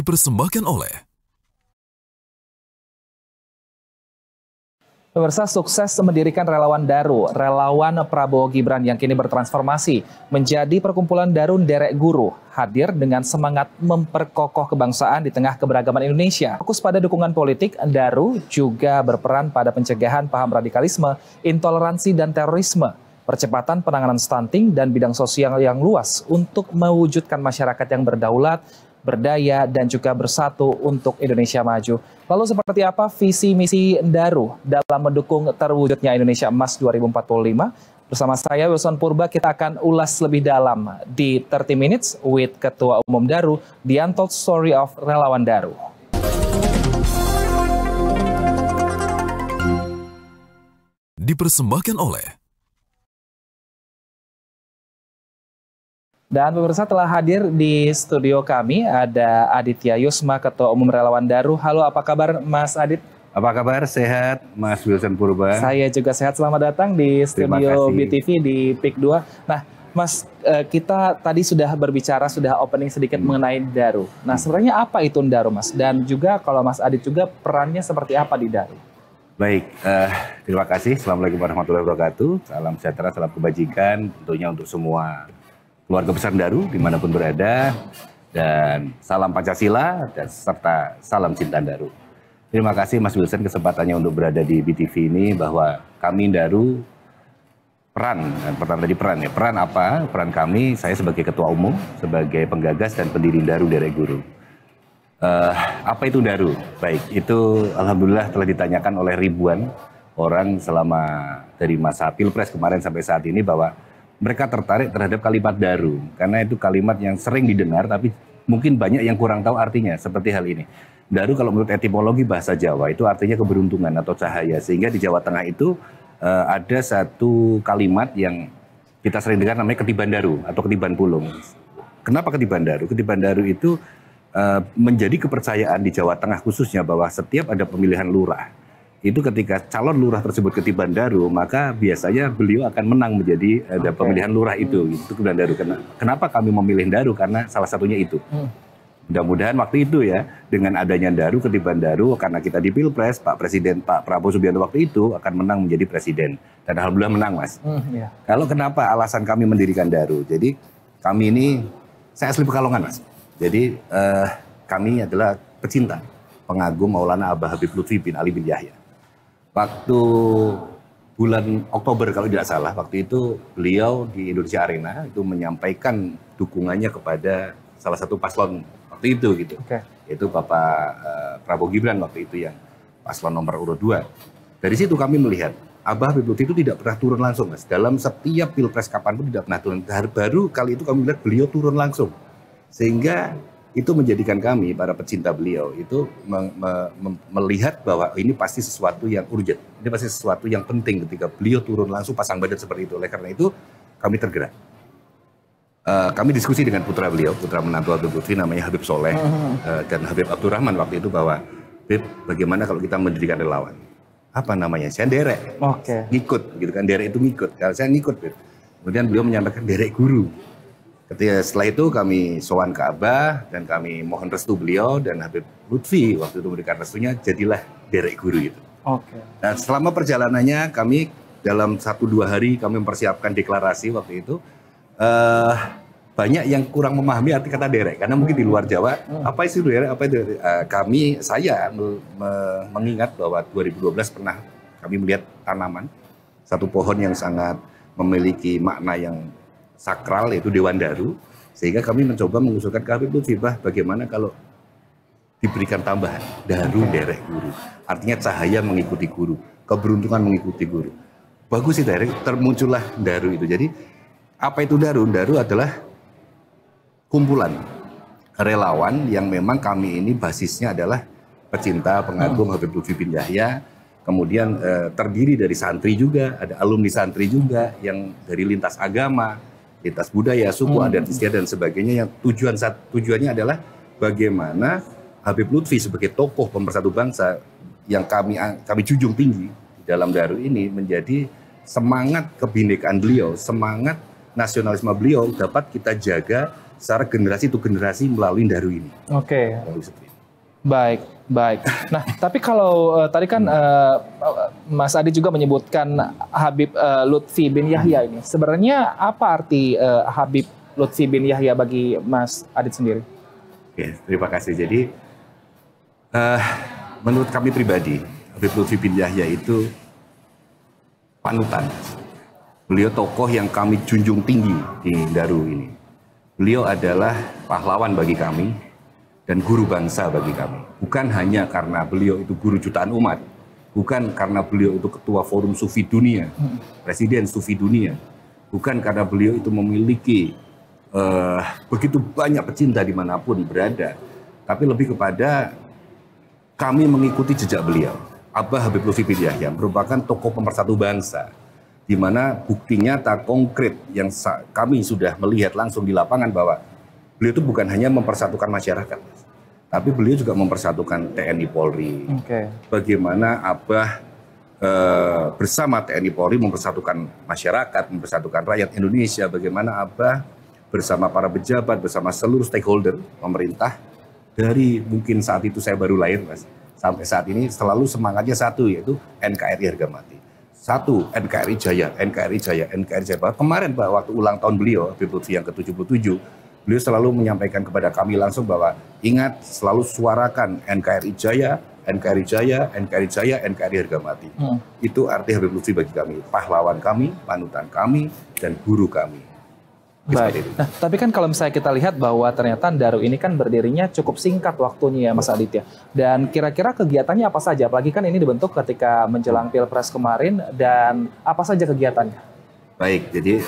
Dipersembahkan oleh Pemirsa, sukses mendirikan Relawan Daru, relawan Prabowo Gibran yang kini bertransformasi menjadi perkumpulan Daru Derek Guru, hadir dengan semangat memperkokoh kebangsaan di tengah keberagaman Indonesia. Fokus pada dukungan politik, Daru juga berperan pada pencegahan paham radikalisme, intoleransi, dan terorisme, percepatan penanganan stunting, dan bidang sosial yang luas untuk mewujudkan masyarakat yang berdaulat, berdaya, dan juga bersatu untuk Indonesia maju. Lalu seperti apa visi misi Daru dalam mendukung terwujudnya Indonesia Emas 2045? Bersama saya Wilson Purba, kita akan ulas lebih dalam di 30 Minutes with Ketua Umum Daru, The Untold Story of Relawan Daru. dipersembahkan oleh Dan pemirsa, telah hadir di studio kami ada Aditya Yusma, Ketua Umum Relawan Daru. Halo, apa kabar Mas Adit? Apa kabar? Sehat, Mas Wilson Purba? Saya juga sehat. Selamat datang di studio BTV di PIK 2. Nah, Mas, kita tadi sudah berbicara, sudah opening sedikit mengenai Daru. Nah, sebenarnya apa itu Daru, Mas? Dan juga kalau Mas Adit juga perannya seperti apa di Daru? Baik, terima kasih. Assalamualaikum warahmatullahi wabarakatuh. Salam sejahtera, salam kebajikan tentunya untuk semua keluarga besar Daru dimanapun berada, dan salam Pancasila dan serta salam cinta Daru. Terima kasih Mas Wilson kesempatannya untuk berada di BTV ini, bahwa kami Daru peran, dan pertama tadi peran ya, peran apa? Peran kami, saya sebagai Ketua Umum, sebagai penggagas dan pendiri Daru Derek Guru. Apa itu Daru? Baik, itu alhamdulillah telah ditanyakan oleh ribuan orang selama dari masa Pilpres kemarin sampai saat ini, bahwa mereka tertarik terhadap kalimat Daru, karena itu kalimat yang sering didengar, tapi mungkin banyak yang kurang tahu artinya, seperti hal ini. Daru kalau menurut etimologi bahasa Jawa, itu artinya keberuntungan atau cahaya, sehingga di Jawa Tengah itu ada satu kalimat yang kita sering dengar namanya ketiban Daru atau ketiban pulung. Kenapa ketiban Daru? Ketiban Daru itu menjadi kepercayaan di Jawa Tengah khususnya, bahwa setiap ada pemilihan lurah, itu ketika calon lurah tersebut ketiban Daru, maka biasanya beliau akan menang menjadi pemilihan lurah itu ketiban Daru. Kenapa kami memilih Daru? Karena salah satunya itu. Mudah-mudahan waktu itu ya, dengan adanya Daru, ketiban Daru, karena kita di Pilpres, Pak Presiden Pak Prabowo Subianto waktu itu akan menang menjadi presiden. Dan alhamdulillah menang, Mas. Kalau kenapa alasan kami mendirikan Daru? Jadi kami ini, saya asli Pekalongan, Mas. Jadi kami adalah pecinta, pengagum Maulana Abah Habib Lutfi bin Ali bin Yahya. Waktu bulan Oktober kalau tidak salah, waktu itu beliau di Indonesia Arena itu menyampaikan dukungannya kepada salah satu paslon waktu itu gitu. Itu Bapak Prabowo Gibran waktu itu yang paslon nomor urut 2. Dari situ kami melihat Abah Habib Lutfi itu tidak pernah turun langsung, Mas. Dalam setiap Pilpres kapanpun tidak pernah turun. Baru kali itu kami melihat beliau turun langsung. Sehingga itu menjadikan kami, para pecinta beliau, itu melihat bahwa ini pasti sesuatu yang urgent. Ini pasti sesuatu yang penting ketika beliau turun langsung pasang badan seperti itu. Oleh karena itu, kami tergerak. Kami diskusi dengan putra beliau, putra menantu Habib Lutfi, namanya Habib Soleh, dan Habib Abdurrahman waktu itu, bahwa, Habib, bagaimana kalau kita mendirikan relawan? Apa namanya? Saya Derek. Ngikut, gitu kan. Derek itu ngikut. Kalau saya ngikut, Habib. Kemudian beliau menyampaikan Derek Guru. Ketika setelah itu kami sowan ke Abah dan kami mohon restu beliau, dan Habib Lutfi waktu itu memberikan restunya, jadilah Derek Guru itu. Dan selama perjalanannya kami dalam 1-2 hari kami mempersiapkan deklarasi waktu itu. Banyak yang kurang memahami arti kata derek, karena mungkin di luar Jawa apa itu derek, apa itu saya mengingat bahwa 2012 pernah kami melihat tanaman, satu pohon yang sangat memiliki makna yang sakral, yaitu Dewan Daru, sehingga kami mencoba mengusulkan ke Habib Lutfi, bagaimana kalau diberikan tambahan Daru Derek Guru, artinya cahaya mengikuti guru, keberuntungan mengikuti guru. Bagus sih Derek, termuncullah Daru itu. Jadi apa itu Daru? Daru adalah kumpulan relawan yang memang kami ini basisnya adalah pecinta, pengagum Habib Lutfi bin Yahya. Kemudian terdiri dari santri juga, ada alumni santri juga yang dari lintas agama, lintas budaya, suku, adat istiadat dan sebagainya, yang tujuannya adalah bagaimana Habib Lutfi sebagai tokoh pemersatu bangsa yang kami junjung tinggi di dalam Daru ini, menjadi semangat kebinekaan beliau, semangat nasionalisme beliau dapat kita jaga secara generasi itu generasi melalui Daru ini. Oke. Baik, baik. Nah, tapi kalau tadi kan Mas Adit juga menyebutkan Habib Lutfi bin Yahya ini. Sebenarnya apa arti Habib Lutfi bin Yahya bagi Mas Adit sendiri? Oke, terima kasih. Jadi menurut kami pribadi, Habib Lutfi bin Yahya itu panutan. Beliau tokoh yang kami junjung tinggi di Daru ini. Beliau adalah pahlawan bagi kami dan guru bangsa bagi kami. Bukan hanya karena beliau itu guru jutaan umat, bukan karena beliau itu ketua forum sufi dunia, presiden sufi dunia, bukan karena beliau itu memiliki begitu banyak pecinta dimanapun berada, tapi lebih kepada kami mengikuti jejak beliau. Abah Habib Lutfi bin Yahya merupakan tokoh pemersatu bangsa, di mana bukti nyata konkret yang kami sudah melihat langsung di lapangan bahwa beliau itu bukan hanya mempersatukan masyarakat, tapi beliau juga mempersatukan TNI Polri. Bagaimana Abah bersama TNI Polri mempersatukan masyarakat, mempersatukan rakyat Indonesia. Bagaimana Abah bersama para pejabat, bersama seluruh stakeholder pemerintah. Dari mungkin saat itu saya baru lahir, Mas, sampai saat ini selalu semangatnya satu, yaitu NKRI harga mati. Satu, NKRI Jaya, NKRI Jaya, NKRI Jaya. Kemarin Pak, waktu ulang tahun beliau, Habib Lutfi yang ke-77, beliau selalu menyampaikan kepada kami langsung bahwa ingat selalu suarakan NKRI Jaya, NKRI Jaya, NKRI Jaya, NKRI harga mati. Itu arti Habib Lutfi bagi kami, pahlawan kami, panutan kami, dan guru kami. Baik. Nah, tapi kan kalau misalnya kita lihat bahwa ternyata Daru ini kan berdirinya cukup singkat waktunya ya Mas Adit ya. Dan kira-kira kegiatannya apa saja? Apalagi kan ini dibentuk ketika menjelang Pilpres kemarin, dan apa saja kegiatannya? Baik, jadi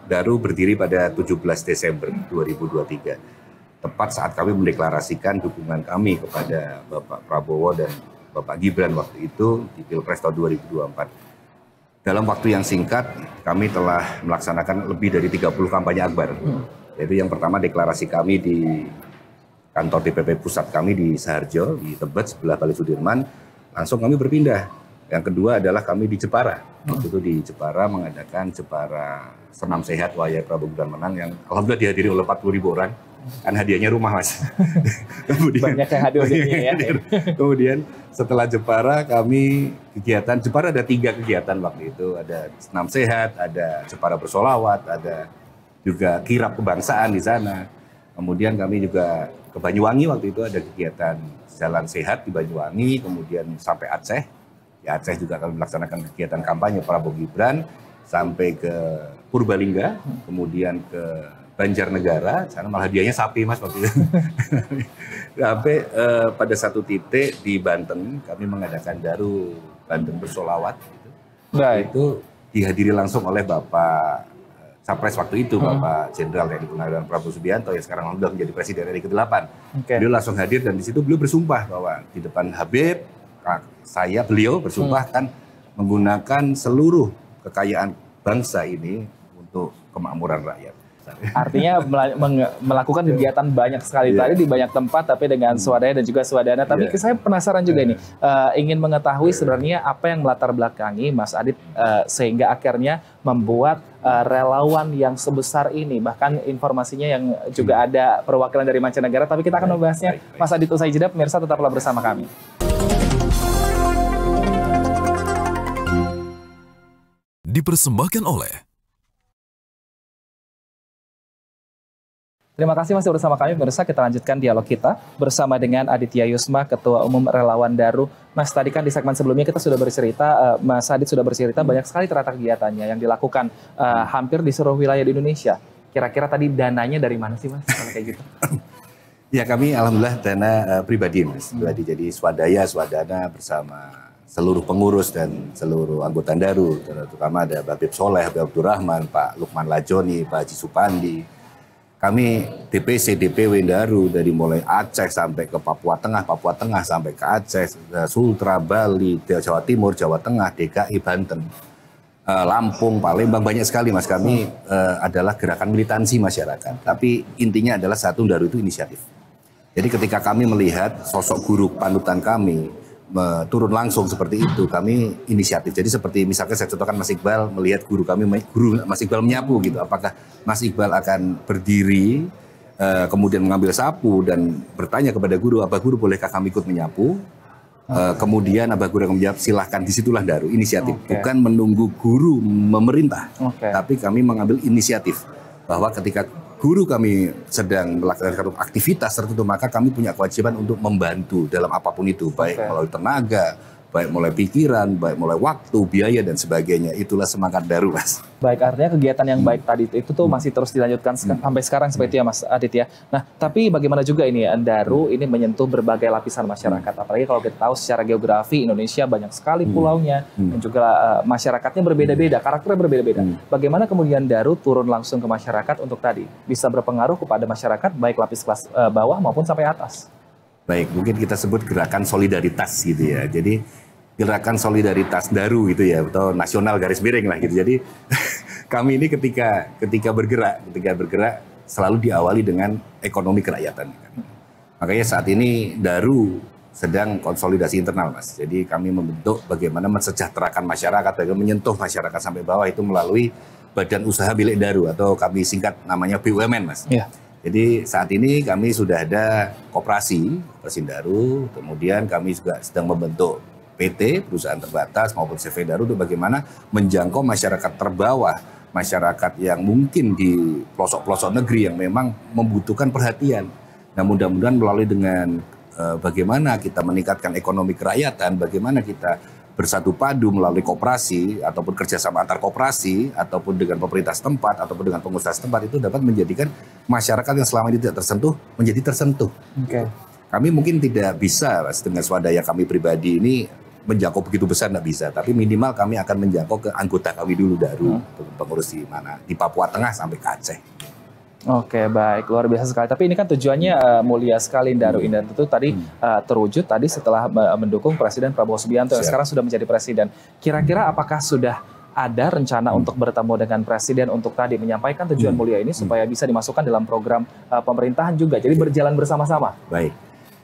Daru berdiri pada 17 Desember 2023. Tepat saat kami mendeklarasikan dukungan kami kepada Bapak Prabowo dan Bapak Gibran waktu itu di Pilpres tahun 2024. Dalam waktu yang singkat, kami telah melaksanakan lebih dari 30 kampanye akbar. Yaitu yang pertama deklarasi kami di kantor DPP pusat kami di Saharjo, di Tebet, sebelah Balai Sudirman. Langsung kami berpindah. Yang kedua adalah kami di Jepara. Waktu itu di Jepara mengadakan Jepara Senam Sehat Wayai Prabowo Gibran Menang yang alhamdulillah dihadiri oleh 40.000 orang. Kan hadiahnya rumah, Mas. Kemudian, banyak yang hadiahnya ya. Kemudian setelah Jepara kami kegiatan, Jepara ada 3 kegiatan waktu itu. Ada Senam Sehat, ada Jepara Bersolawat, ada juga kirap kebangsaan di sana. Kemudian kami juga ke Banyuwangi, waktu itu ada kegiatan Jalan Sehat di Banyuwangi, kemudian sampai Aceh. Di Aceh juga kami melaksanakan kegiatan kampanye Prabowo Gibran sampai ke Purbalingga, kemudian ke Banjarnegara, sana malah hadiahnya sapi, Mas, waktu itu. Sampai pada satu titik di Banten, kami mengadakan Daru Banten Bersolawat. Gitu. Baik. Itu dihadiri langsung oleh Bapak Capres waktu itu, Bapak Jenderal TNI Purnawirawan Prabowo Subianto, yang sekarang sudah menjadi Presiden RI ke-8. Beliau langsung hadir dan di situ beliau bersumpah bahwa di depan Habib, beliau bersumpah kan menggunakan seluruh kekayaan bangsa ini untuk kemakmuran rakyat. Artinya melakukan kegiatan banyak sekali tadi di banyak tempat, tapi dengan swadaya dan juga swadana. Tapi saya penasaran juga ini, ingin mengetahui sebenarnya apa yang melatar belakangi Mas Adit sehingga akhirnya membuat relawan yang sebesar ini. Bahkan informasinya yang juga ada perwakilan dari mancanegara. Tapi kita akan membahasnya, Mas Adit, usai jeda. Pemirsa tetaplah bersama kami. Dipersembahkan oleh Terima kasih masih bersama kami, pemirsa. Kita lanjutkan dialog kita bersama dengan Aditya Yusma, Ketua Umum Relawan Daru. Mas, tadi kan di segmen sebelumnya kita sudah bercerita, Mas Adit sudah bercerita banyak sekali ternyata kegiatannya yang dilakukan hampir di seluruh wilayah di Indonesia. Kira-kira tadi dananya dari mana sih, Mas, kalau kayak gitu? Ya, kami alhamdulillah dana pribadi, Mas. Pribadi, jadi swadana bersama seluruh pengurus dan seluruh anggota Daru. Terutama ada Habib Soleh, Habib Abdurrahman, Pak Lukman Lajoni, Pak Haji Supandi. Kami DPC, DPW Daru dari mulai Aceh sampai ke Papua Tengah sampai ke Aceh, Sultra, Bali, Jawa Timur, Jawa Tengah, DKI, Banten, Lampung, Palembang, banyak sekali, Mas. Kami adalah gerakan militansi masyarakat. Tapi intinya adalah satu, Daru itu inisiatif. Jadi ketika kami melihat sosok guru panutan kami turun langsung seperti itu, kami inisiatif. Jadi seperti misalnya saya contohkan Mas Iqbal melihat guru Mas Iqbal menyapu gitu. Apakah Mas Iqbal akan berdiri kemudian mengambil sapu dan bertanya kepada guru, Abah Guru bolehkah kami ikut menyapu? Kemudian Abah Guru yang menjawab, silahkan, disitulah Daru, inisiatif. Bukan menunggu guru memerintah, tapi kami mengambil inisiatif. Bahwa ketika guru kami sedang melaksanakan aktivitas tertentu, maka kami punya kewajiban untuk membantu dalam apapun itu, baik melalui tenaga, baik mulai pikiran, baik mulai waktu, biaya, dan sebagainya. Itulah semangat Daru, Mas. Baik, artinya kegiatan yang baik tadi itu tuh masih terus dilanjutkan sampai sekarang seperti itu ya Mas Adit ya. Nah, tapi bagaimana juga ini Daru ini menyentuh berbagai lapisan masyarakat. Apalagi kalau kita tahu secara geografi Indonesia banyak sekali pulaunya dan juga masyarakatnya berbeda-beda, karakternya berbeda-beda. Bagaimana kemudian Daru turun langsung ke masyarakat untuk tadi bisa berpengaruh kepada masyarakat baik lapis kelas bawah maupun sampai atas? Baik, mungkin kita sebut gerakan solidaritas gitu ya. Jadi gerakan solidaritas Daru gitu ya, atau nasional garis miring lah gitu. Jadi kami ini ketika bergerak selalu diawali dengan ekonomi kerakyatan. Makanya saat ini Daru sedang konsolidasi internal, Mas. Jadi kami membentuk bagaimana mensejahterakan masyarakat, bagaimana menyentuh masyarakat sampai bawah itu melalui Badan Usaha Milik Daru atau kami singkat namanya BUMN, Mas. Yeah. Jadi saat ini kami sudah ada koperasi Daru, kemudian kami juga sedang membentuk PT, perusahaan terbatas maupun CV Daru untuk bagaimana menjangkau masyarakat terbawah, masyarakat yang mungkin di pelosok-pelosok negeri yang memang membutuhkan perhatian. Nah, mudah-mudahan melalui dengan bagaimana kita meningkatkan ekonomi kerakyatan, bagaimana kita bersatu padu melalui koperasi ataupun kerjasama antar koperasi ataupun dengan pemerintah setempat ataupun dengan pengusaha setempat itu dapat menjadikan masyarakat yang selama ini tidak tersentuh menjadi tersentuh. Kami mungkin tidak bisa, Mas, dengan swadaya kami pribadi ini menjangkau begitu besar, tidak bisa, tapi minimal kami akan menjangkau ke anggota kami dulu Daru, pengurus di mana, di Papua Tengah sampai ke Aceh. Oke, baik, luar biasa sekali. Tapi ini kan tujuannya mulia sekali Daru ini. Dan itu tadi terwujud tadi setelah mendukung Presiden Prabowo Subianto yang sekarang sudah menjadi presiden. Kira-kira apakah sudah ada rencana untuk bertemu dengan presiden untuk tadi menyampaikan tujuan mulia ini supaya bisa dimasukkan dalam program pemerintahan juga. Jadi berjalan bersama-sama. Baik.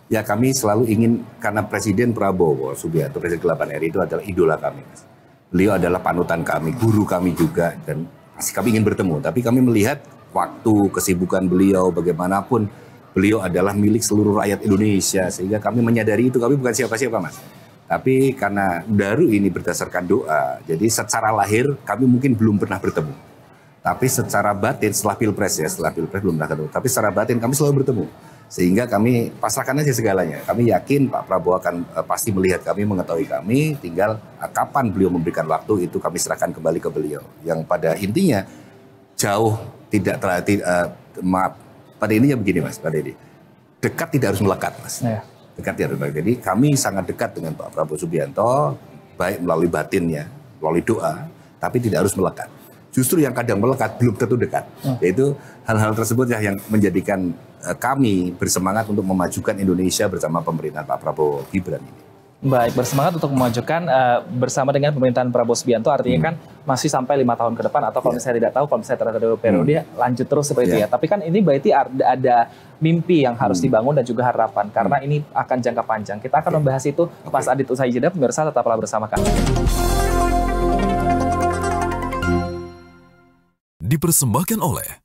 Ya, kami selalu ingin, karena Presiden Prabowo Subianto, Presiden ke-8 RI itu adalah idola kami, Mas. Beliau adalah panutan kami, guru kami juga, dan masih kami ingin bertemu. Tapi kami melihat waktu, kesibukan beliau, bagaimanapun beliau adalah milik seluruh rakyat Indonesia. Sehingga kami menyadari itu, kami bukan siapa-siapa, Mas. Tapi karena Daru ini berdasarkan doa, jadi secara lahir kami mungkin belum pernah bertemu. Tapi secara batin, setelah Pilpres belum pernah ketemu. Tapi secara batin kami selalu bertemu. Sehingga kami pasrahkan aja segalanya. Kami yakin Pak Prabowo akan pasti melihat kami, mengetahui kami. Tinggal kapan beliau memberikan waktu itu kami serahkan kembali ke beliau. Yang pada intinya jauh tidak maaf, pada intinya begini, Mas, pada ini dekat tidak harus melekat, Mas. Dekat tidak harus melekat. Jadi kami sangat dekat dengan Pak Prabowo Subianto, baik melalui batinnya, melalui doa, tapi tidak harus melekat. Justru yang kadang melekat belum tentu dekat. Yaitu hal-hal tersebut yang menjadikan kami bersemangat untuk memajukan Indonesia bersama pemerintahan Pak Prabowo Gibran ini. Baik, bersemangat untuk memajukan bersama dengan pemerintahan Prabowo Subianto, artinya kan masih sampai 5 tahun ke depan, atau kalau misalnya tidak tahu, kalau misalnya terhadap periode lanjut terus seperti itu ya. Tapi kan ini berarti ada mimpi yang harus dibangun dan juga harapan, karena ini akan jangka panjang. Kita akan membahas itu pas Adit usai jeda, pemirsa tetaplah bersama kami. Dipersembahkan oleh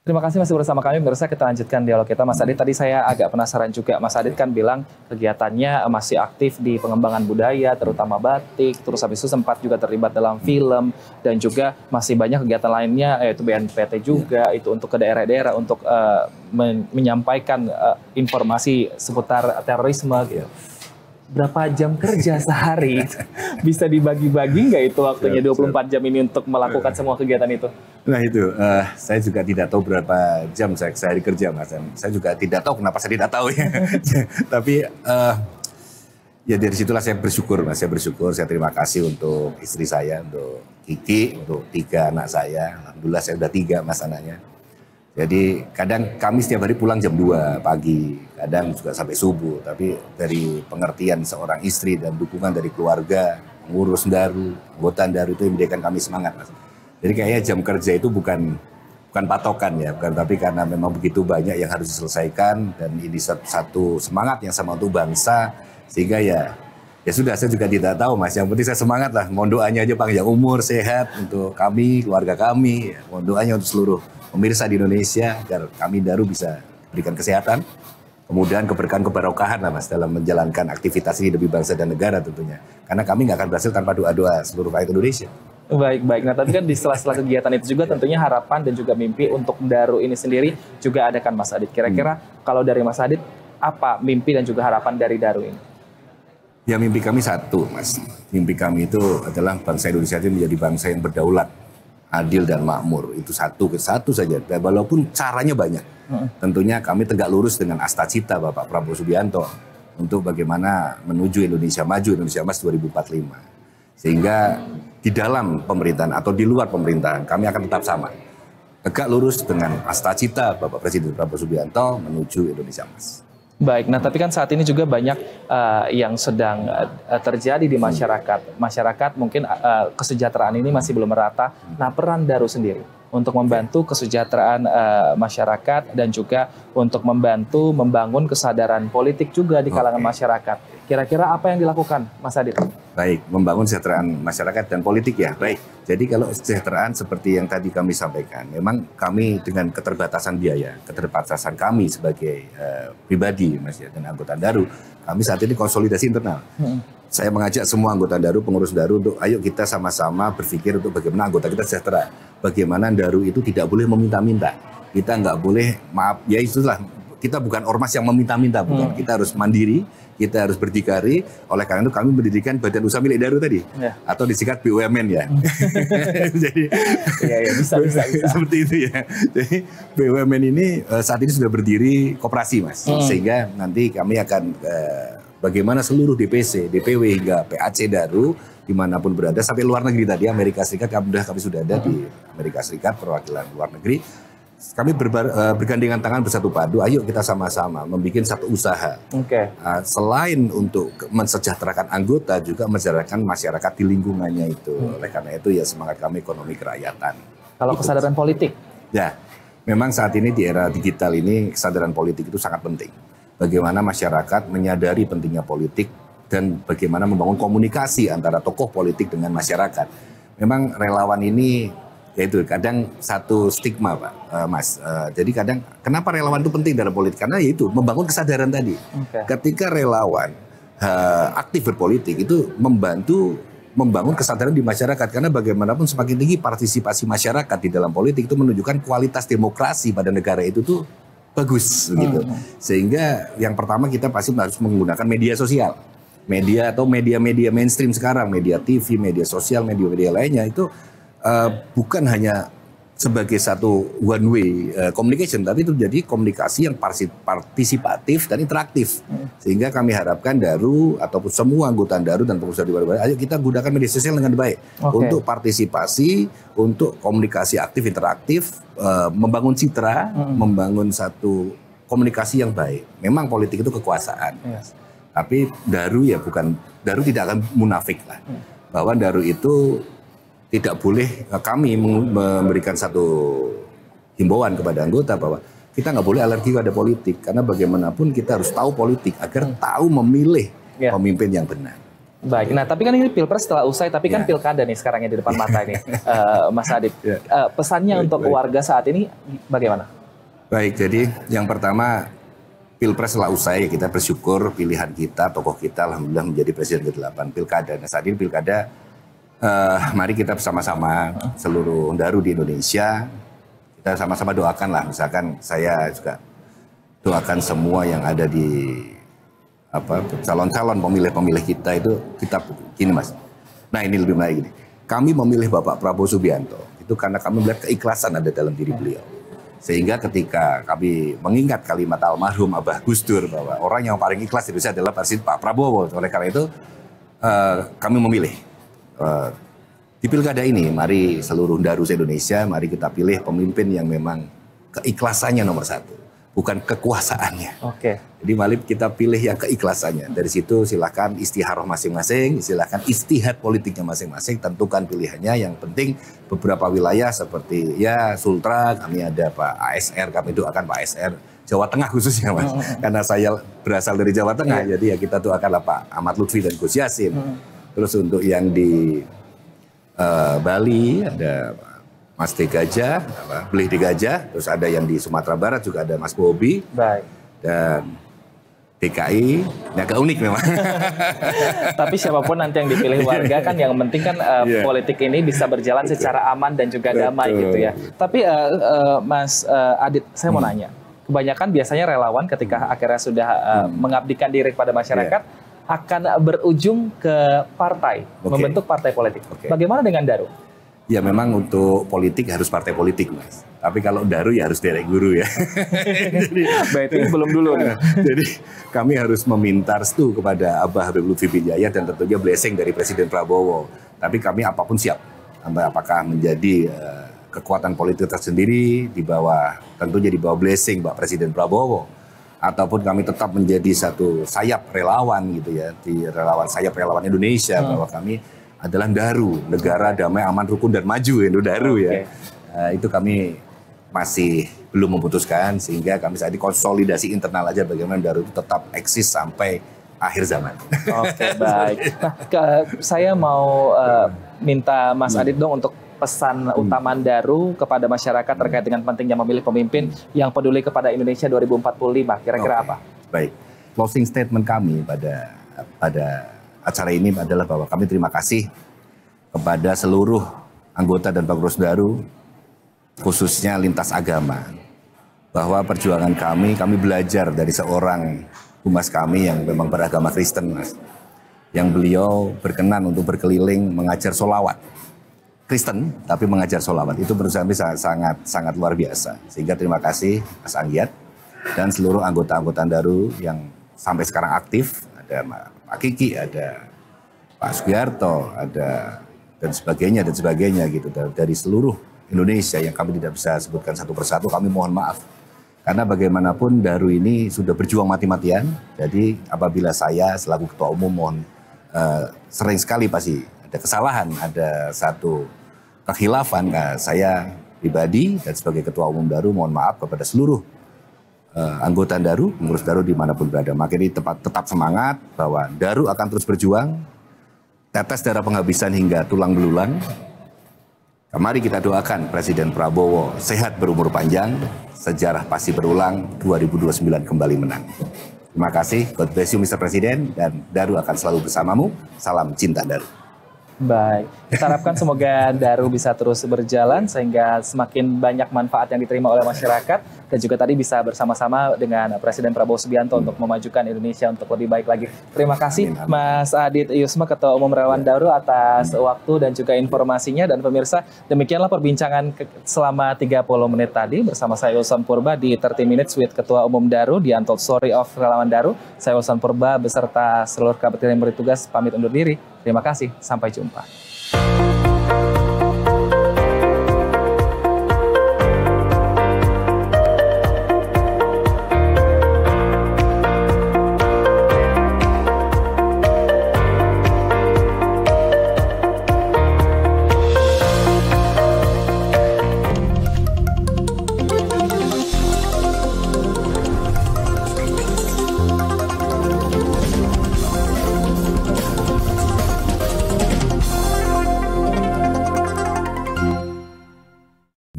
Terima kasih masih bersama kami, pemirsa. Kita lanjutkan dialog kita, Mas Adit. Tadi saya agak penasaran juga, Mas Adit kan bilang kegiatannya masih aktif di pengembangan budaya, terutama batik, terus habis itu sempat juga terlibat dalam film, dan juga masih banyak kegiatan lainnya, yaitu BNPT juga, itu untuk ke daerah-daerah, untuk menyampaikan informasi seputar terorisme gitu. Berapa jam kerja sehari? Bisa dibagi-bagi nggak itu waktunya 24 jam ini untuk melakukan semua kegiatan itu? Nah itu, saya juga tidak tahu berapa jam saya sehari kerja, Mas. Saya juga tidak tahu kenapa saya tidak tahu ya. Tapi ya dari situlah saya bersyukur, Mas. Saya terima kasih untuk istri saya, untuk Kiki, untuk 3 anak saya. Alhamdulillah saya udah 3, Mas, anaknya. Jadi kadang kami setiap hari pulang jam 2 pagi, kadang juga sampai subuh. Tapi dari pengertian seorang istri dan dukungan dari keluarga, pengurus Daru, anggota Daru itu yang menjadikan kami semangat, Mas. Jadi kayaknya jam kerja itu bukan patokan ya, tapi karena memang begitu banyak yang harus diselesaikan dan ini satu semangat yang sama untuk bangsa, sehingga ya Ya sudah, saya juga tidak tahu Mas. Yang penting saya semangat lah. Mohon doanya aja panjang umur, sehat untuk kami, keluarga kami. Mohon doanya untuk seluruh pemirsa di Indonesia agar kami Daru bisa berikan kesehatan. Kemudian keberkahan kebarokahan lah Mas dalam menjalankan aktivitas ini demi bangsa dan negara tentunya. Karena kami nggak akan berhasil tanpa doa-doa seluruh rakyat Indonesia. Baik. Nah, tapi kan di sela-sela kegiatan itu juga tentunya harapan dan juga mimpi untuk Daru ini sendiri juga ada kan Mas Adit. Kira-kira kalau dari Mas Adit, apa mimpi dan juga harapan dari Daru ini? Ya mimpi kami satu Mas. Mimpi kami itu adalah bangsa Indonesia itu menjadi bangsa yang berdaulat, adil dan makmur. Itu satu saja. Dan walaupun caranya banyak. Tentunya kami tegak lurus dengan asta cita Bapak Prabowo Subianto untuk bagaimana menuju Indonesia maju, Indonesia Emas 2045. Sehingga di dalam pemerintahan atau di luar pemerintahan kami akan tetap sama. Tegak lurus dengan asta cita Bapak Presiden Prabowo Subianto menuju Indonesia Emas. Baik, nah tapi kan saat ini juga banyak yang sedang terjadi di masyarakat. Masyarakat mungkin kesejahteraan ini masih belum merata. Nah, peran Daru sendiri untuk membantu kesejahteraan masyarakat dan juga untuk membantu membangun kesadaran politik juga di kalangan masyarakat. Kira-kira apa yang dilakukan, Mas Adit? Baik, membangun kesejahteraan masyarakat dan politik ya. Baik, jadi kalau kesejahteraan seperti yang tadi kami sampaikan, memang kami dengan keterbatasan biaya, keterbatasan kami sebagai pribadi Mas ya, dan anggota Daru, kami saat ini konsolidasi internal. Saya mengajak semua anggota Daru, pengurus Daru untuk ayo kita sama-sama berpikir untuk bagaimana anggota kita sejahtera. Bagaimana Daru itu tidak boleh meminta-minta. Kita nggak boleh, maaf, ya itulah, kita bukan ormas yang meminta-minta, bukan. Kita harus mandiri, kita harus berdikari. Oleh karena itu kami mendirikan badan usaha milik Daru tadi, atau disingkat BUMN ya. Jadi bisa. Seperti itu ya. Jadi BUMN ini saat ini sudah berdiri koperasi Mas, sehingga nanti kami akan bagaimana seluruh DPC, DPW hingga PAC Daru dimanapun berada sampai luar negeri tadi Amerika Serikat, kami sudah ada di Amerika Serikat perwakilan luar negeri. Kami bergandengan tangan bersatu padu, ayo kita sama-sama membuat satu usaha. Selain untuk mensejahterakan anggota, juga mensejahterakan masyarakat di lingkungannya itu. Oleh karena itu ya semangat kami ekonomi kerakyatan. Kalau kesadaran politik? Ya, memang saat ini di era digital ini kesadaran politik itu sangat penting. Bagaimana masyarakat menyadari pentingnya politik dan bagaimana membangun komunikasi antara tokoh politik dengan masyarakat. Memang relawan ini yaitu kadang satu stigma Pak Mas. Jadi kadang kenapa relawan itu penting dalam politik? Karena yaitu membangun kesadaran tadi. Ketika relawan aktif berpolitik itu membantu membangun kesadaran di masyarakat. Karena bagaimanapun semakin tinggi partisipasi masyarakat di dalam politik itu menunjukkan kualitas demokrasi pada negara itu tuh bagus gitu. Sehingga yang pertama kita pasti harus menggunakan media sosial. Media atau media-media mainstream sekarang, media TV, media sosial, media-media lainnya itu bukan hanya sebagai satu one way communication, tapi itu jadi komunikasi yang partisipatif dan interaktif. Sehingga kami harapkan Daru ataupun semua anggota Daru dan pengusaha di luar, ayo kita gunakan media sosial dengan baik untuk partisipasi, untuk komunikasi aktif, interaktif, membangun citra, membangun satu komunikasi yang baik. Memang politik itu kekuasaan. Tapi Daru ya bukan, Daru tidak akan munafik lah. Bahwa Daru itu tidak boleh, kami memberikan satu himbauan kepada anggota bahwa kita nggak boleh alergi pada politik. Karena bagaimanapun kita harus tahu politik agar tahu memilih pemimpin yang benar. Baik, nah tapi kan ini Pilpres setelah usai, tapi kan Pilkada nih sekarang yang di depan mata ini, Mas Adit. Pesannya untuk warga saat ini bagaimana? Baik, jadi yang pertama, Pilpres setelah usai, kita bersyukur pilihan kita, tokoh kita, alhamdulillah menjadi presiden ke-8 Pilkada. Nah saat ini Pilkada, mari kita bersama-sama seluruh Daru di Indonesia, kita sama-sama doakan lah. Misalkan saya juga doakan semua yang ada di calon-calon pemilih-pemilih kita itu, kita gini Mas. Nah ini lebih menarik gini, kami memilih Bapak Prabowo Subianto, itu karena kami melihat keikhlasan ada dalam diri beliau. Sehingga ketika kami mengingat kalimat almarhum Abah Gus Dur bahwa orang yang paling ikhlas di Indonesia adalah Pak Prabowo. Oleh karena itu kami memilih di Pilkada ini, mari seluruh Daru se-Indonesia, mari kita pilih pemimpin yang memang keikhlasannya nomor satu, bukan kekuasaannya. Jadi mari kita pilih yang keikhlasannya. Dari situ silakan istiharoh masing-masing, silakan istihad politiknya masing-masing, tentukan pilihannya. Yang penting beberapa wilayah seperti ya Sultra, kami ada Pak ASR, kami doakan Pak ASR Jawa Tengah khususnya Mas. Karena saya berasal dari Jawa Tengah, jadi ya kita doakanlah Pak Ahmad Lutfi dan Gus Yassin. Terus untuk yang di Bali ada Mas D. Gajah, Belih D. Gajah, terus ada yang di Sumatera Barat juga ada Mas Bobi. Baik. Dan DKI, ini agak unik memang. Tapi siapapun nanti yang dipilih warga kan yang penting kan politik ini bisa berjalan secara aman dan juga damai gitu ya. Tapi Mas Adit, saya mau nanya. Kebanyakan biasanya relawan ketika akhirnya sudah mengabdikan diri kepada masyarakat akan berujung ke partai, membentuk partai politik. Bagaimana dengan Daru? Ya memang untuk politik harus partai politik Mas. Tapi kalau Daru ya harus derek guru ya. Berarti belum dulu nih. Jadi kami harus meminta restu kepada Abah Habib Lutfi bin Yahya dan tentunya blessing dari Presiden Prabowo. Tapi kami apapun siap. Apakah menjadi kekuatan politik tersendiri di bawah, tentunya di bawah blessing Pak Presiden Prabowo. Ataupun kami tetap menjadi satu sayap relawan gitu ya. Di sayap relawan Indonesia bahwa kami adalah Daru, negara damai, aman, rukun, dan maju, itu Daru ya. Itu kami masih belum memutuskan, sehingga kami saat ini konsolidasi internal aja bagaimana Daru itu tetap eksis sampai akhir zaman. Oke, baik. Nah, saya mau minta Mas Adit dong untuk pesan utama Daru kepada masyarakat terkait dengan pentingnya memilih pemimpin yang peduli kepada Indonesia 2045. Kira-kira apa? Baik, closing statement kami pada acara ini adalah bahwa kami terima kasih kepada seluruh anggota dan pengurus Daru, khususnya lintas agama, bahwa perjuangan kami belajar dari seorang humas kami yang memang beragama Kristen, Mas, yang beliau berkenan untuk berkeliling mengajar sholawat. Kristen, tapi mengajar sholawat. Itu menurut kami sangat luar biasa. Sehingga terima kasih Mas Anggiat dan seluruh anggota-anggota Daru yang sampai sekarang aktif. Ada Pak Kiki, ada Pak Sugiarto, ada dan sebagainya gitu dari seluruh Indonesia yang kami tidak bisa sebutkan satu persatu. Kami mohon maaf karena bagaimanapun Daru ini sudah berjuang mati-matian. Jadi apabila saya selaku ketua umum sering sekali pasti ada kesalahan, ada satu kekhilafan, saya pribadi dan sebagai ketua umum Daru mohon maaf kepada seluruh anggota Daru, pengurus Daru dimanapun berada. Maka ini tetap semangat bahwa Daru akan terus berjuang, tetes darah penghabisan hingga tulang belulang. Mari kita doakan Presiden Prabowo sehat berumur panjang, sejarah pasti berulang, 2029 kembali menang. Terima kasih, God bless you Mr. Presiden, dan Daru akan selalu bersamamu. Salam cinta Daru. Baik, kita harapkan semoga Daru bisa terus berjalan sehingga semakin banyak manfaat yang diterima oleh masyarakat dan juga tadi bisa bersama-sama dengan Presiden Prabowo Subianto untuk memajukan Indonesia untuk lebih baik lagi. Terima kasih Mas Adit Yusma, Ketua Umum Relawan Daru atas waktu dan juga informasinya, dan pemirsa demikianlah perbincangan selama 30 menit tadi bersama saya Ulsan Purba di 30 Minutes with Ketua Umum Daru di Untold Story of Relawan Daru. Saya Ulsan Purba beserta seluruh kerabat yang bertugas pamit undur diri. Terima kasih, sampai jumpa.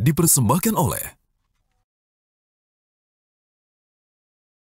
Dipersembahkan oleh